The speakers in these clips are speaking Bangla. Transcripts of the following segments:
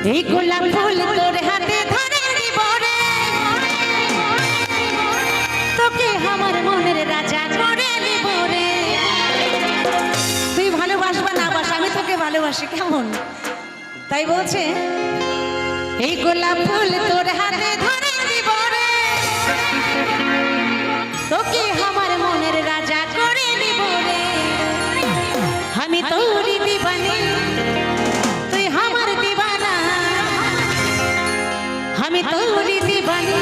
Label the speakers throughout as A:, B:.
A: এই গোলাপ ফুল তোর হাতে ধরে দিব রে, তোকে আমার মনের রাজা করে দিব রে। তুই ভালোবাসবা না বাস, আমি তোকে ভালোবাসি, কেমন? তাই বলছে এই গোলাপ ফুল তোর হাতে ধরে দিব রে, তোকে আমার মনের রাজা করে দিব রে। আমি তোরই দিবানি, তুই আমার দিবানা, আমি তোরই দিবানি,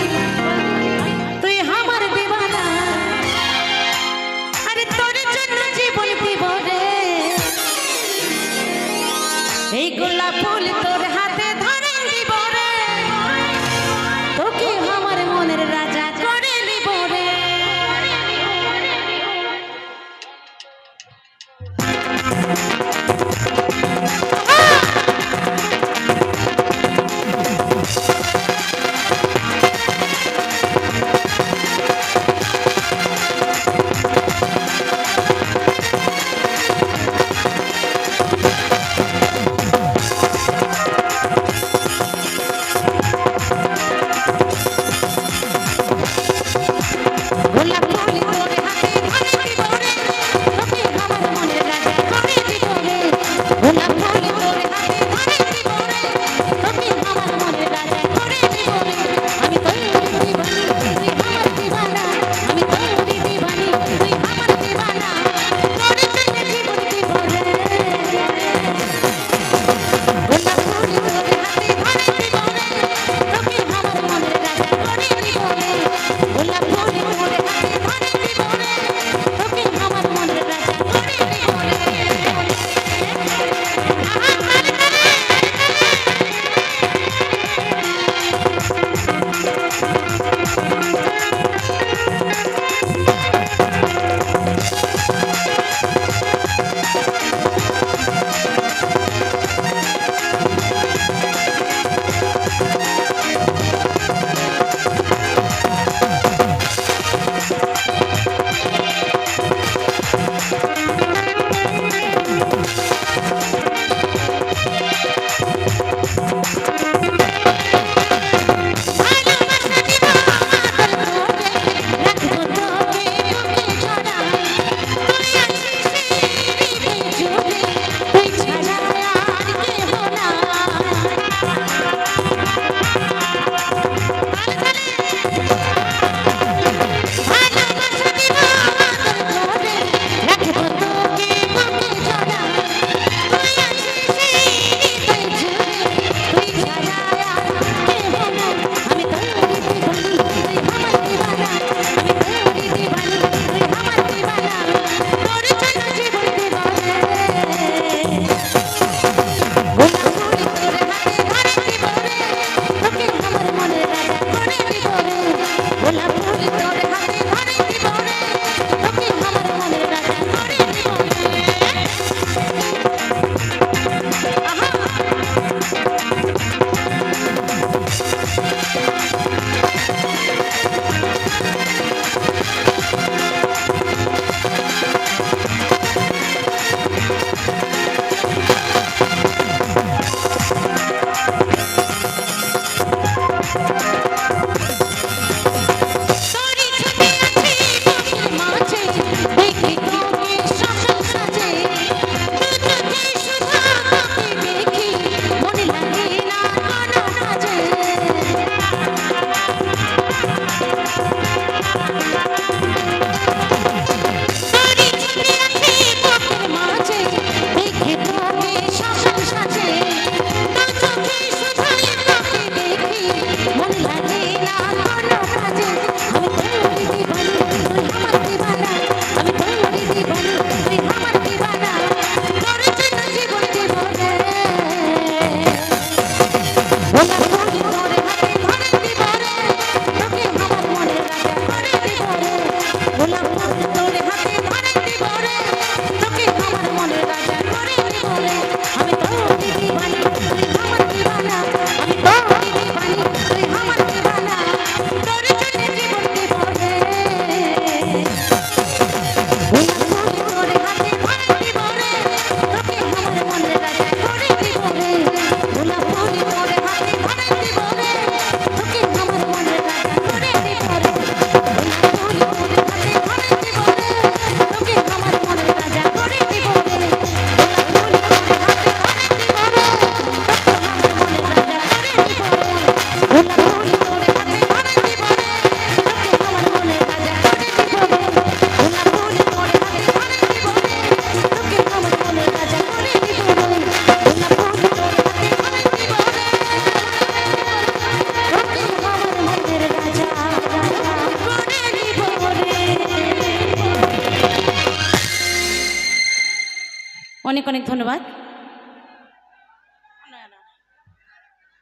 A: তুই আমার দিবানা। আরে তোর জন্য জীবন দিব রে, এই গোলাপ ফুল তোর হাতে ধরে দিব রে, তোকে আমার মনের রাজা করে দিব রে।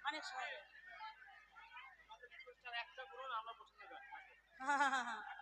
A: অনেক সময়
B: আমাদের রিকোয়েস্ট আর একটা করুন, আমরা পছন্দ করি।
A: হ্যাঁ, হ্যাঁ, হ্যাঁ, হ্যাঁ।